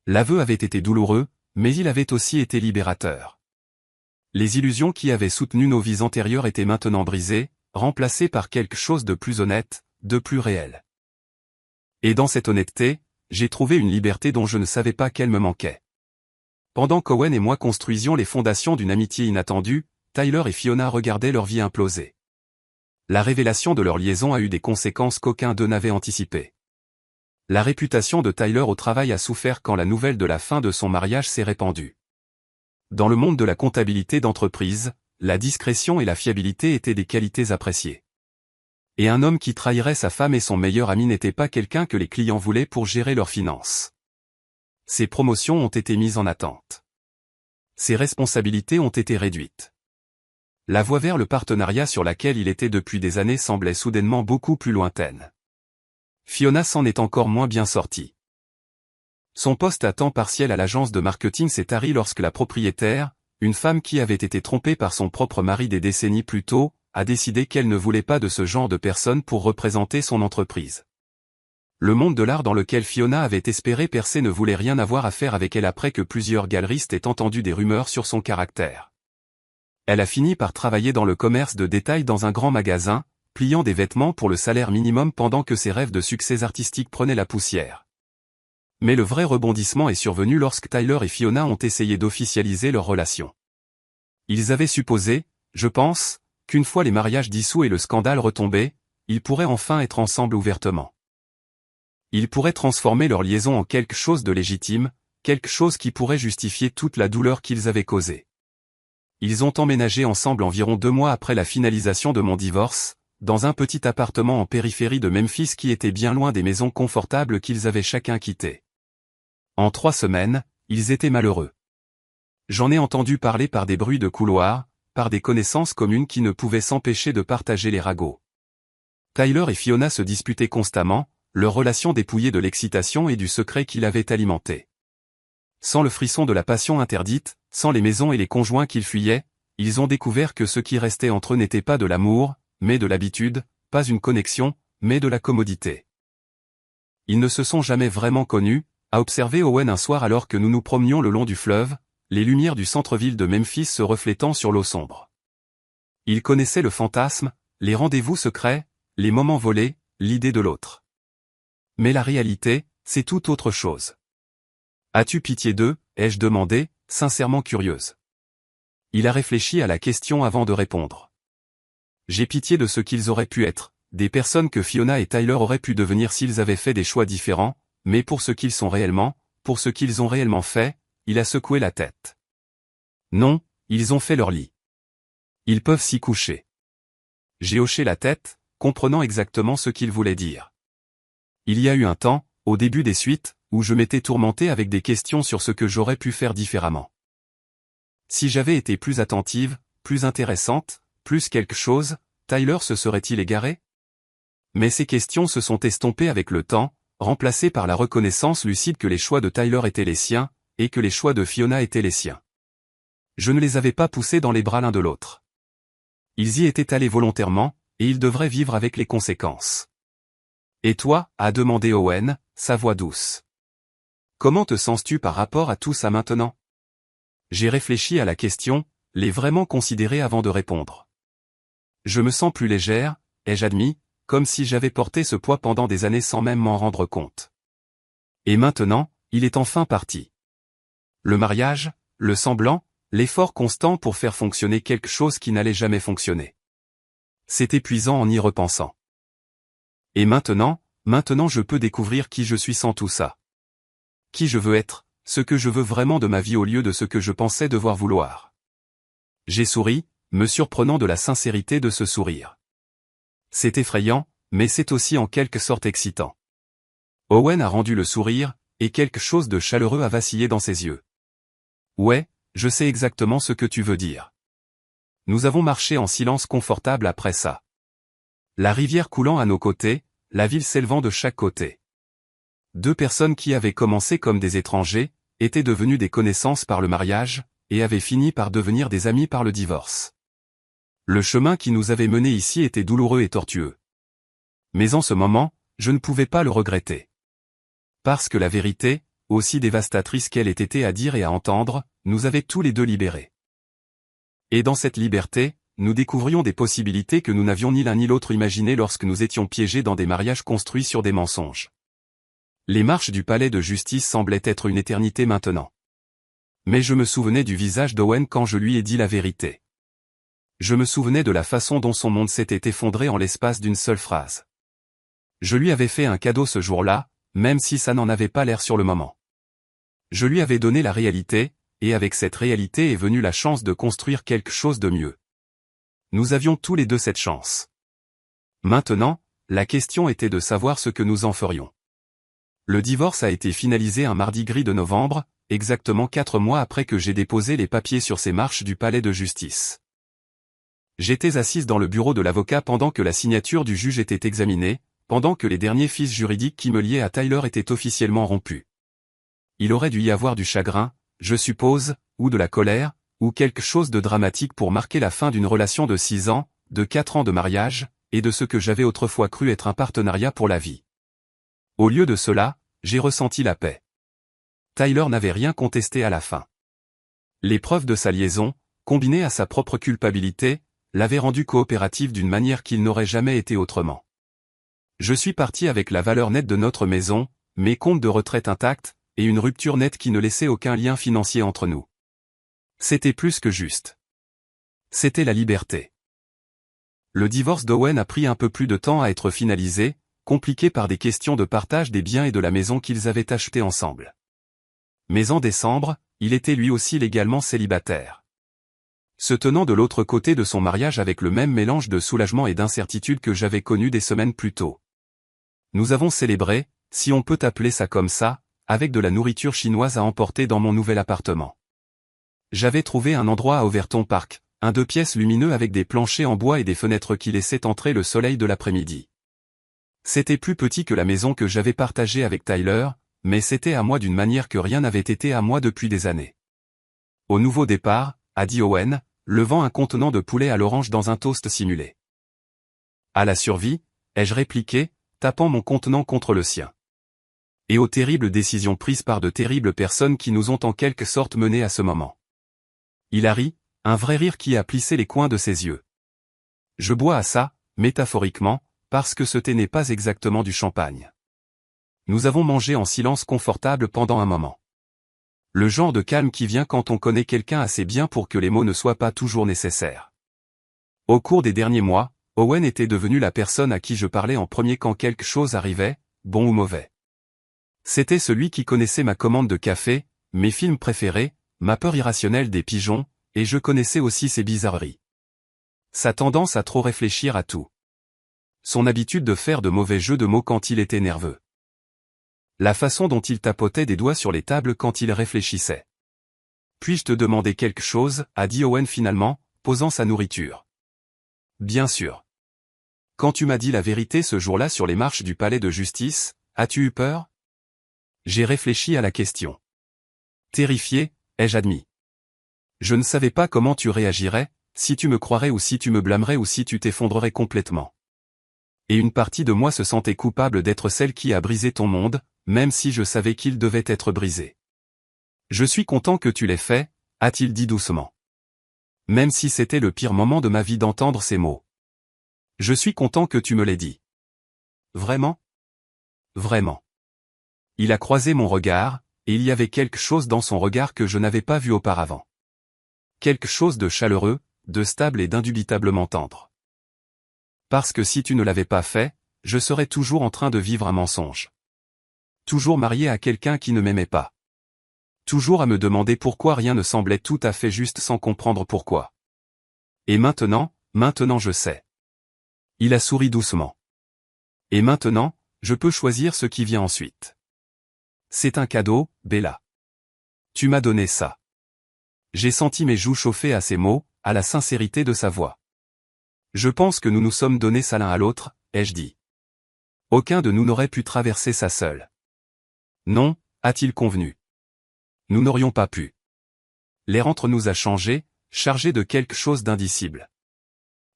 [SPEAKER 1] L'aveu avait été douloureux, mais il avait aussi été libérateur. Les illusions qui avaient soutenu nos vies antérieures étaient maintenant brisées, remplacées par quelque chose de plus honnête, de plus réel. Et dans cette honnêteté, j'ai trouvé une liberté dont je ne savais pas qu'elle me manquait. Pendant qu'Owen et moi construisions les fondations d'une amitié inattendue, Tyler et Fiona regardaient leur vie imploser. La révélation de leur liaison a eu des conséquences qu'aucun d'eux n'avait anticipées. La réputation de Tyler au travail a souffert quand la nouvelle de la fin de son mariage s'est répandue. Dans le monde de la comptabilité d'entreprise, la discrétion et la fiabilité étaient des qualités appréciées. Et un homme qui trahirait sa femme et son meilleur ami n'était pas quelqu'un que les clients voulaient pour gérer leurs finances. Ses promotions ont été mises en attente. Ses responsabilités ont été réduites. La voie vers le partenariat sur laquelle il était depuis des années semblait soudainement beaucoup plus lointaine. Fiona s'en est encore moins bien sortie. Son poste à temps partiel à l'agence de marketing s'est tari lorsque la propriétaire, une femme qui avait été trompée par son propre mari des décennies plus tôt, a décidé qu'elle ne voulait pas de ce genre de personne pour représenter son entreprise. Le monde de l'art dans lequel Fiona avait espéré percer ne voulait rien avoir à faire avec elle après que plusieurs galeristes aient entendu des rumeurs sur son caractère. Elle a fini par travailler dans le commerce de détail dans un grand magasin, pliant des vêtements pour le salaire minimum pendant que ses rêves de succès artistique prenaient la poussière. Mais le vrai rebondissement est survenu lorsque Tyler et Fiona ont essayé d'officialiser leur relation. Ils avaient supposé, je pense, qu'une fois les mariages dissous et le scandale retombé, ils pourraient enfin être ensemble ouvertement. Ils pourraient transformer leur liaison en quelque chose de légitime, quelque chose qui pourrait justifier toute la douleur qu'ils avaient causée. Ils ont emménagé ensemble environ 2 mois après la finalisation de mon divorce, dans un petit appartement en périphérie de Memphis qui était bien loin des maisons confortables qu'ils avaient chacun quittées. En 3 semaines, ils étaient malheureux. J'en ai entendu parler par des bruits de couloir, par des connaissances communes qui ne pouvaient s'empêcher de partager les ragots. Tyler et Fiona se disputaient constamment, leur relation dépouillée de l'excitation et du secret qui l'avait alimentée. Sans le frisson de la passion interdite, sans les maisons et les conjoints qu'ils fuyaient, ils ont découvert que ce qui restait entre eux n'était pas de l'amour, mais de l'habitude, pas une connexion, mais de la commodité. Ils ne se sont jamais vraiment connus, a observé Owen un soir alors que nous nous promenions le long du fleuve, les lumières du centre-ville de Memphis se reflétant sur l'eau sombre. Ils connaissaient le fantasme, les rendez-vous secrets, les moments volés, l'idée de l'autre. Mais la réalité, c'est tout autre chose. As-tu pitié d'eux, ai-je demandé, sincèrement curieuse. Il a réfléchi à la question avant de répondre. J'ai pitié de ce qu'ils auraient pu être, des personnes que Fiona et Tyler auraient pu devenir s'ils avaient fait des choix différents, mais pour ce qu'ils sont réellement, pour ce qu'ils ont réellement fait, il a secoué la tête. Non, ils ont fait leur lit. Ils peuvent s'y coucher. J'ai hoché la tête, comprenant exactement ce qu'il voulait dire. Il y a eu un temps, au début des suites, où je m'étais tourmenté avec des questions sur ce que j'aurais pu faire différemment. Si j'avais été plus attentive, plus intéressante, plus quelque chose, Tyler se serait-il égaré? Mais ces questions se sont estompées avec le temps, remplacées par la reconnaissance lucide que les choix de Tyler étaient les siens, et que les choix de Fiona étaient les siens. Je ne les avais pas poussés dans les bras l'un de l'autre. Ils y étaient allés volontairement, et ils devraient vivre avec les conséquences. Et toi, a demandé Owen, sa voix douce. Comment te sens-tu par rapport à tout ça maintenant? J'ai réfléchi à la question, l'ai vraiment considérée avant de répondre. Je me sens plus légère, ai-je admis, comme si j'avais porté ce poids pendant des années sans même m'en rendre compte. Et maintenant, il est enfin parti. Le mariage, le semblant, l'effort constant pour faire fonctionner quelque chose qui n'allait jamais fonctionner. C'est épuisant en y repensant. Et maintenant je peux découvrir qui je suis sans tout ça. Qui je veux être, ce que je veux vraiment de ma vie au lieu de ce que je pensais devoir vouloir. J'ai souri, me surprenant de la sincérité de ce sourire. C'est effrayant, mais c'est aussi en quelque sorte excitant. Owen a rendu le sourire, et quelque chose de chaleureux a vacillé dans ses yeux. Ouais, je sais exactement ce que tu veux dire. Nous avons marché en silence confortable après ça. La rivière coulant à nos côtés, la ville s'élevant de chaque côté. 2 personnes qui avaient commencé comme des étrangers, étaient devenues des connaissances par le mariage, et avaient fini par devenir des amis par le divorce. Le chemin qui nous avait menés ici était douloureux et tortueux. Mais en ce moment, je ne pouvais pas le regretter. Parce que la vérité, aussi dévastatrice qu'elle ait été à dire et à entendre, nous avait tous les deux libérés. Et dans cette liberté, nous découvrions des possibilités que nous n'avions ni l'un ni l'autre imaginées lorsque nous étions piégés dans des mariages construits sur des mensonges. Les marches du palais de justice semblaient être une éternité maintenant. Mais je me souvenais du visage d'Owen quand je lui ai dit la vérité. Je me souvenais de la façon dont son monde s'était effondré en l'espace d'une seule phrase. Je lui avais fait un cadeau ce jour-là, même si ça n'en avait pas l'air sur le moment. Je lui avais donné la réalité, et avec cette réalité est venue la chance de construire quelque chose de mieux. Nous avions tous les deux cette chance. Maintenant, la question était de savoir ce que nous en ferions. Le divorce a été finalisé un mardi gris de novembre, exactement 4 mois après que j'ai déposé les papiers sur ces marches du palais de justice. J'étais assise dans le bureau de l'avocat pendant que la signature du juge était examinée, pendant que les derniers fils juridiques qui me liaient à Tyler étaient officiellement rompus. Il aurait dû y avoir du chagrin, je suppose, ou de la colère, ou quelque chose de dramatique pour marquer la fin d'une relation de 6 ans, de 4 ans de mariage, et de ce que j'avais autrefois cru être un partenariat pour la vie. Au lieu de cela, j'ai ressenti la paix. Tyler n'avait rien contesté à la fin. Les preuves de sa liaison, combinées à sa propre culpabilité, l'avaient rendu coopératif d'une manière qu'il n'aurait jamais été autrement. Je suis parti avec la valeur nette de notre maison, mes comptes de retraite intacts, et une rupture nette qui ne laissait aucun lien financier entre nous. C'était plus que juste. C'était la liberté. Le divorce d'Owen a pris un peu plus de temps à être finalisé, compliqué par des questions de partage des biens et de la maison qu'ils avaient achetés ensemble. Mais en décembre, il était lui aussi légalement célibataire. Se tenant de l'autre côté de son mariage avec le même mélange de soulagement et d'incertitude que j'avais connu des semaines plus tôt. Nous avons célébré, si on peut appeler ça comme ça, avec de la nourriture chinoise à emporter dans mon nouvel appartement. J'avais trouvé un endroit à Overton Park, un 2 pièces lumineux avec des planchers en bois et des fenêtres qui laissaient entrer le soleil de l'après-midi. C'était plus petit que la maison que j'avais partagée avec Tyler, mais c'était à moi d'une manière que rien n'avait été à moi depuis des années. Au nouveau départ, a dit Owen, levant un contenant de poulet à l'orange dans un toast simulé. À la survie, ai-je répliqué, tapant mon contenant contre le sien. Et aux terribles décisions prises par de terribles personnes qui nous ont en quelque sorte menés à ce moment. Il a ri, un vrai rire qui a plissé les coins de ses yeux. Je bois à ça, métaphoriquement, parce que ce thé n'est pas exactement du champagne. Nous avons mangé en silence confortable pendant un moment. Le genre de calme qui vient quand on connaît quelqu'un assez bien pour que les mots ne soient pas toujours nécessaires. Au cours des derniers mois, Owen était devenu la personne à qui je parlais en premier quand quelque chose arrivait, bon ou mauvais. C'était celui qui connaissait ma commande de café, mes films préférés, ma peur irrationnelle des pigeons, et je connaissais aussi ses bizarreries. Sa tendance à trop réfléchir à tout. Son habitude de faire de mauvais jeux de mots quand il était nerveux. La façon dont il tapotait des doigts sur les tables quand il réfléchissait. Puis-je te demander quelque chose, a dit Owen finalement, posant sa nourriture. Bien sûr. Quand tu m'as dit la vérité ce jour-là sur les marches du palais de justice, as-tu eu peur? J'ai réfléchi à la question. Terrifié, ai-je admis. Je ne savais pas comment tu réagirais, si tu me croirais ou si tu me blâmerais ou si tu t'effondrerais complètement. Et une partie de moi se sentait coupable d'être celle qui a brisé ton monde, même si je savais qu'il devait être brisé. Je suis content que tu l'aies fait, a-t-il dit doucement. Même si c'était le pire moment de ma vie d'entendre ces mots. Je suis content que tu me l'aies dit. Vraiment? Vraiment. Il a croisé mon regard, et il y avait quelque chose dans son regard que je n'avais pas vu auparavant. Quelque chose de chaleureux, de stable et d'indubitablement tendre. Parce que si tu ne l'avais pas fait, je serais toujours en train de vivre un mensonge. Toujours marié à quelqu'un qui ne m'aimait pas. Toujours à me demander pourquoi rien ne semblait tout à fait juste sans comprendre pourquoi. Et maintenant je sais. Il a souri doucement. Et maintenant, je peux choisir ce qui vient ensuite. C'est un cadeau, Bella. Tu m'as donné ça. J'ai senti mes joues chauffer à ces mots, à la sincérité de sa voix. Je pense que nous nous sommes donnés ça l'un à l'autre, ai-je dit. Aucun de nous n'aurait pu traverser ça seul. Non, a-t-il convenu. Nous n'aurions pas pu. L'air entre nous a changé, chargé de quelque chose d'indicible.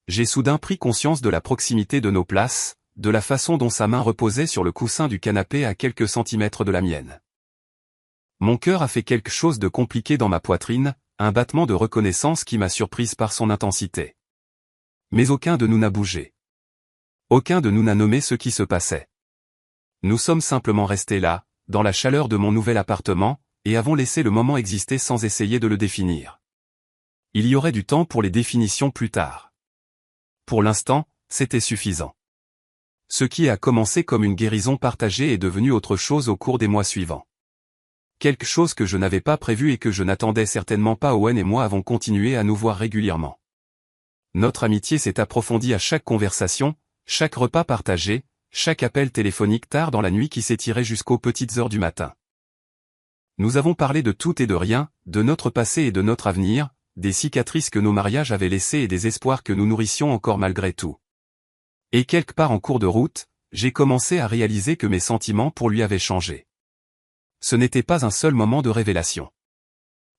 [SPEAKER 1] J'ai soudain pris conscience de la proximité de nos places, de la façon dont sa main reposait sur le coussin du canapé à quelques centimètres de la mienne. Mon cœur a fait quelque chose de compliqué dans ma poitrine, un battement de reconnaissance qui m'a surprise par son intensité. Mais aucun de nous n'a bougé. Aucun de nous n'a nommé ce qui se passait. Nous sommes simplement restés là, dans la chaleur de mon nouvel appartement, et avons laissé le moment exister sans essayer de le définir. Il y aurait du temps pour les définitions plus tard. Pour l'instant, c'était suffisant. Ce qui a commencé comme une guérison partagée est devenu autre chose au cours des mois suivants. Quelque chose que je n'avais pas prévu et que je n'attendais certainement pas. Owen et moi avons continué à nous voir régulièrement. Notre amitié s'est approfondie à chaque conversation, chaque repas partagé, chaque appel téléphonique tard dans la nuit qui s'étirait jusqu'aux petites heures du matin. Nous avons parlé de tout et de rien, de notre passé et de notre avenir, des cicatrices que nos mariages avaient laissées et des espoirs que nous nourrissions encore malgré tout. Et quelque part en cours de route, j'ai commencé à réaliser que mes sentiments pour lui avaient changé. Ce n'était pas un seul moment de révélation.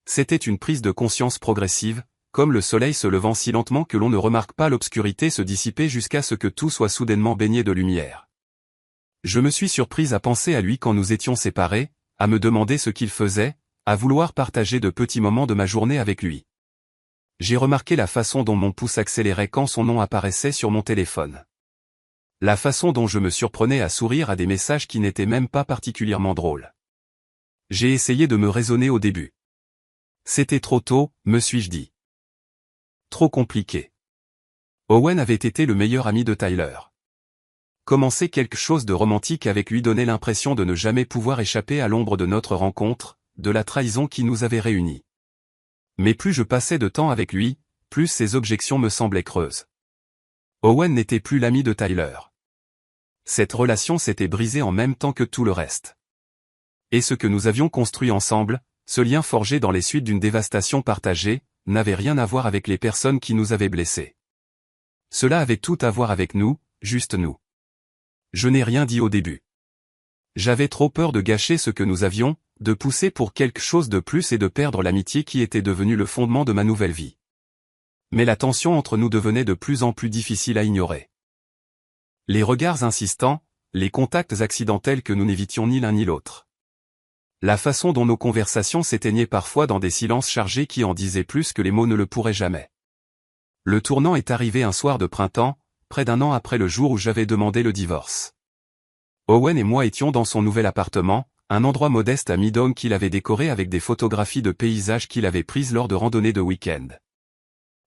[SPEAKER 1] C'était une prise de conscience progressive, comme le soleil se levant si lentement que l'on ne remarque pas l'obscurité se dissiper jusqu'à ce que tout soit soudainement baigné de lumière. Je me suis surprise à penser à lui quand nous étions séparés, à me demander ce qu'il faisait, à vouloir partager de petits moments de ma journée avec lui. J'ai remarqué la façon dont mon pouce accélérait quand son nom apparaissait sur mon téléphone. La façon dont je me surprenais à sourire à des messages qui n'étaient même pas particulièrement drôles. J'ai essayé de me raisonner au début. C'était trop tôt, me suis-je dit. Trop compliqué. Owen avait été le meilleur ami de Tyler. Commencer quelque chose de romantique avec lui donnait l'impression de ne jamais pouvoir échapper à l'ombre de notre rencontre, de la trahison qui nous avait réunis. Mais plus je passais de temps avec lui, plus ses objections me semblaient creuses. Owen n'était plus l'ami de Tyler. Cette relation s'était brisée en même temps que tout le reste. Et ce que nous avions construit ensemble, ce lien forgé dans les suites d'une dévastation partagée, n'avait rien à voir avec les personnes qui nous avaient blessés. Cela avait tout à voir avec nous, juste nous. Je n'ai rien dit au début. J'avais trop peur de gâcher ce que nous avions, de pousser pour quelque chose de plus et de perdre l'amitié qui était devenue le fondement de ma nouvelle vie. Mais la tension entre nous devenait de plus en plus difficile à ignorer. Les regards insistants, les contacts accidentels que nous n'évitions ni l'un ni l'autre. La façon dont nos conversations s'éteignaient parfois dans des silences chargés qui en disaient plus que les mots ne le pourraient jamais. Le tournant est arrivé un soir de printemps, près d'un an après le jour où j'avais demandé le divorce. Owen et moi étions dans son nouvel appartement, un endroit modeste à Midong qu'il avait décoré avec des photographies de paysages qu'il avait prises lors de randonnées de week-end.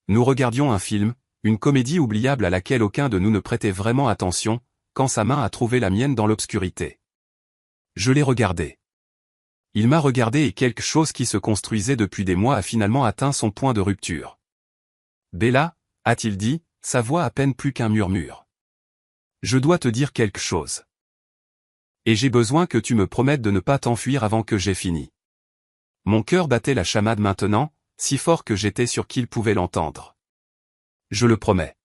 [SPEAKER 1] Nous regardions un film, une comédie oubliable à laquelle aucun de nous ne prêtait vraiment attention, quand sa main a trouvé la mienne dans l'obscurité. Je l'ai regardé. Il m'a regardé et quelque chose qui se construisait depuis des mois a finalement atteint son point de rupture. « Bella » a-t-il dit, sa voix à peine plus qu'un murmure. « Je dois te dire quelque chose. Et j'ai besoin que tu me promettes de ne pas t'enfuir avant que j'aie fini. » Mon cœur battait la chamade maintenant, si fort que j'étais sûr qu'il pouvait l'entendre. « Je le promets. »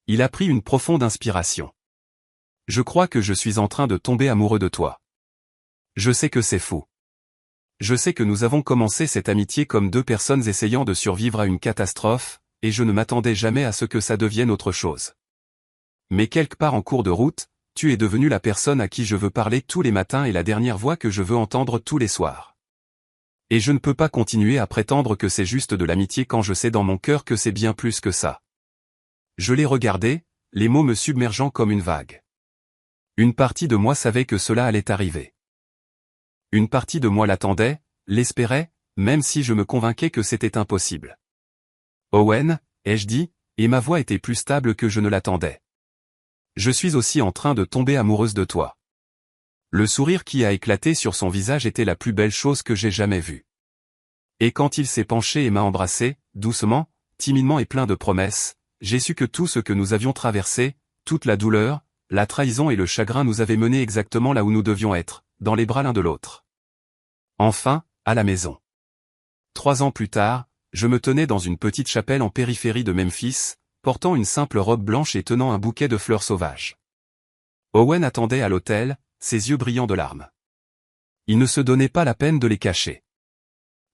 [SPEAKER 1] Il a pris une profonde inspiration. « Je crois que je suis en train de tomber amoureux de toi. Je sais que c'est fou. Je sais que nous avons commencé cette amitié comme deux personnes essayant de survivre à une catastrophe, et je ne m'attendais jamais à ce que ça devienne autre chose. Mais quelque part en cours de route, tu es devenue la personne à qui je veux parler tous les matins et la dernière voix que je veux entendre tous les soirs. Et je ne peux pas continuer à prétendre que c'est juste de l'amitié quand je sais dans mon cœur que c'est bien plus que ça. Je l'ai regardé, les mots me submergeant comme une vague. Une partie de moi savait que cela allait arriver. Une partie de moi l'attendait, l'espérait, même si je me convainquais que c'était impossible. Owen, ai-je dit, et ma voix était plus stable que je ne l'attendais. Je suis aussi en train de tomber amoureuse de toi. Le sourire qui a éclaté sur son visage était la plus belle chose que j'ai jamais vue. Et quand il s'est penché et m'a embrassé, doucement, timidement et plein de promesses, j'ai su que tout ce que nous avions traversé, toute la douleur, la trahison et le chagrin nous avaient menés exactement là où nous devions être, dans les bras l'un de l'autre. Enfin, à la maison. 3 ans plus tard, je me tenais dans une petite chapelle en périphérie de Memphis, portant une simple robe blanche et tenant un bouquet de fleurs sauvages. Owen attendait à l'autel, ses yeux brillants de larmes. Il ne se donnait pas la peine de les cacher.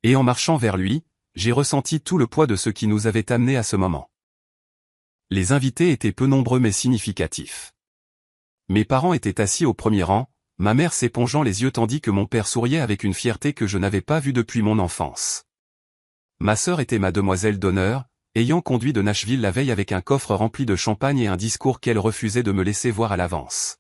[SPEAKER 1] Et en marchant vers lui, j'ai ressenti tout le poids de ce qui nous avait amenés à ce moment. Les invités étaient peu nombreux mais significatifs. Mes parents étaient assis au premier rang, ma mère s'épongeant les yeux tandis que mon père souriait avec une fierté que je n'avais pas vue depuis mon enfance. Ma sœur était ma demoiselle d'honneur, ayant conduit de Nashville la veille avec un coffre rempli de champagne et un discours qu'elle refusait de me laisser voir à l'avance.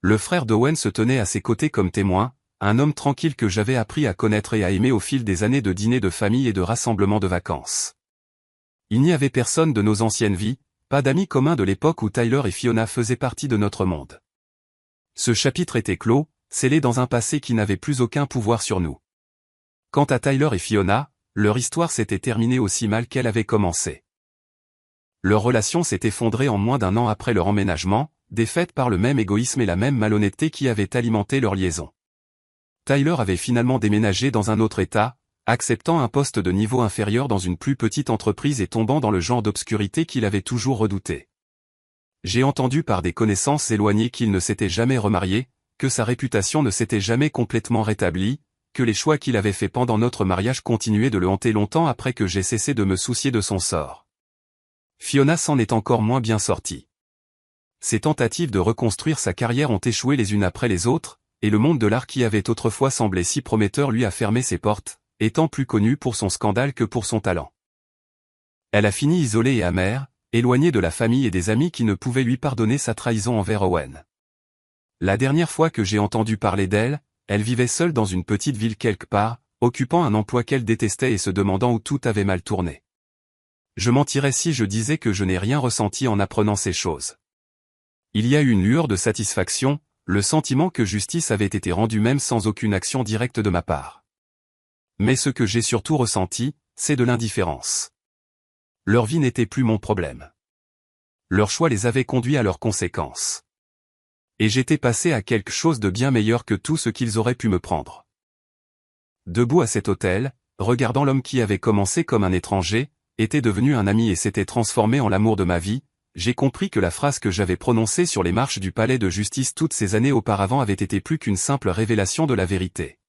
[SPEAKER 1] Le frère d'Owen se tenait à ses côtés comme témoin, un homme tranquille que j'avais appris à connaître et à aimer au fil des années de dîners de famille et de rassemblements de vacances. Il n'y avait personne de nos anciennes vies, pas d'amis communs de l'époque où Tyler et Fiona faisaient partie de notre monde. Ce chapitre était clos, scellé dans un passé qui n'avait plus aucun pouvoir sur nous. Quant à Tyler et Fiona, leur histoire s'était terminée aussi mal qu'elle avait commencé. Leur relation s'est effondrée en moins d'1 an après leur emménagement, défaite par le même égoïsme et la même malhonnêteté qui avaient alimenté leur liaison. Tyler avait finalement déménagé dans un autre état, acceptant un poste de niveau inférieur dans une plus petite entreprise et tombant dans le genre d'obscurité qu'il avait toujours redouté. J'ai entendu par des connaissances éloignées qu'il ne s'était jamais remarié, que sa réputation ne s'était jamais complètement rétablie, que les choix qu'il avait faits pendant notre mariage continuaient de le hanter longtemps après que j'ai cessé de me soucier de son sort. Fiona s'en est encore moins bien sortie. Ses tentatives de reconstruire sa carrière ont échoué les unes après les autres, et le monde de l'art qui avait autrefois semblé si prometteur lui a fermé ses portes, étant plus connu pour son scandale que pour son talent. Elle a fini isolée et amère, éloignée de la famille et des amis qui ne pouvaient lui pardonner sa trahison envers Owen. La dernière fois que j'ai entendu parler d'elle, elle vivait seule dans une petite ville quelque part, occupant un emploi qu'elle détestait et se demandant où tout avait mal tourné. Je mentirais si je disais que je n'ai rien ressenti en apprenant ces choses. Il y a eu une lueur de satisfaction, le sentiment que justice avait été rendue même sans aucune action directe de ma part. Mais ce que j'ai surtout ressenti, c'est de l'indifférence. Leur vie n'était plus mon problème. Leur choix les avait conduits à leurs conséquences. Et j'étais passé à quelque chose de bien meilleur que tout ce qu'ils auraient pu me prendre. Debout à cet hôtel, regardant l'homme qui avait commencé comme un étranger, était devenu un ami et s'était transformé en l'amour de ma vie, j'ai compris que la phrase que j'avais prononcée sur les marches du palais de justice toutes ces années auparavant avait été plus qu'une simple révélation de la vérité.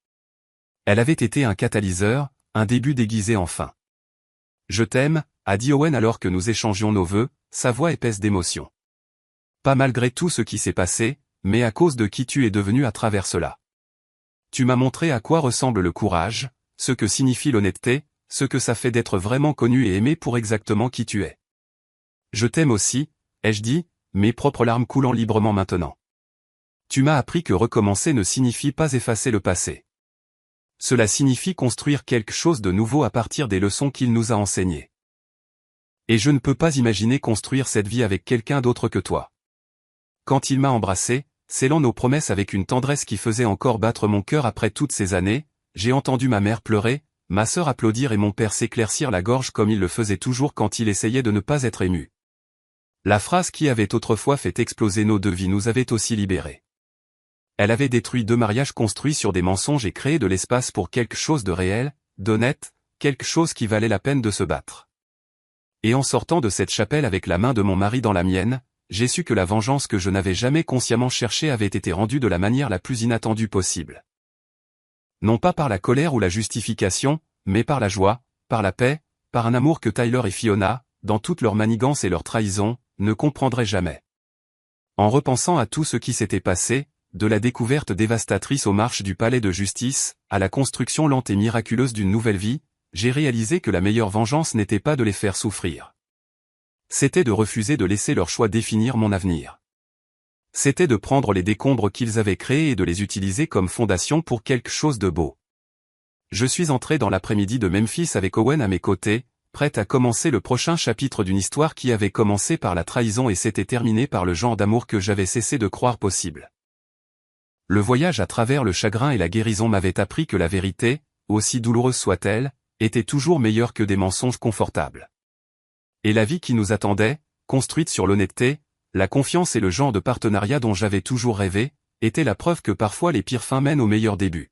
[SPEAKER 1] Elle avait été un catalyseur, un début déguisé enfin. « Je t'aime », a dit Owen alors que nous échangions nos vœux, sa voix épaisse d'émotion. Pas malgré tout ce qui s'est passé, mais à cause de qui tu es devenu à travers cela. Tu m'as montré à quoi ressemble le courage, ce que signifie l'honnêteté, ce que ça fait d'être vraiment connu et aimé pour exactement qui tu es. Je t'aime aussi, ai-je dit, mes propres larmes coulant librement maintenant. Tu m'as appris que recommencer ne signifie pas effacer le passé. Cela signifie construire quelque chose de nouveau à partir des leçons qu'il nous a enseignées. Et je ne peux pas imaginer construire cette vie avec quelqu'un d'autre que toi. Quand il m'a embrassé, scellant nos promesses avec une tendresse qui faisait encore battre mon cœur après toutes ces années, j'ai entendu ma mère pleurer, ma sœur applaudir et mon père s'éclaircir la gorge comme il le faisait toujours quand il essayait de ne pas être ému. La phrase qui avait autrefois fait exploser nos deux vies nous avait aussi libérés. Elle avait détruit 2 mariages construits sur des mensonges et créé de l'espace pour quelque chose de réel, d'honnête, quelque chose qui valait la peine de se battre. Et en sortant de cette chapelle avec la main de mon mari dans la mienne, j'ai su que la vengeance que je n'avais jamais consciemment cherchée avait été rendue de la manière la plus inattendue possible. Non pas par la colère ou la justification, mais par la joie, par la paix, par un amour que Tyler et Fiona, dans toute leur manigance et leur trahison, ne comprendraient jamais. En repensant à tout ce qui s'était passé, de la découverte dévastatrice aux marches du palais de justice, à la construction lente et miraculeuse d'une nouvelle vie, j'ai réalisé que la meilleure vengeance n'était pas de les faire souffrir. C'était de refuser de laisser leur choix définir mon avenir. C'était de prendre les décombres qu'ils avaient créés et de les utiliser comme fondation pour quelque chose de beau. Je suis entré dans l'après-midi de Memphis avec Owen à mes côtés, prêt à commencer le prochain chapitre d'une histoire qui avait commencé par la trahison et s'était terminée par le genre d'amour que j'avais cessé de croire possible. Le voyage à travers le chagrin et la guérison m'avait appris que la vérité, aussi douloureuse soit-elle, était toujours meilleure que des mensonges confortables. Et la vie qui nous attendait, construite sur l'honnêteté, la confiance et le genre de partenariat dont j'avais toujours rêvé, était la preuve que parfois les pires fins mènent aux meilleurs débuts.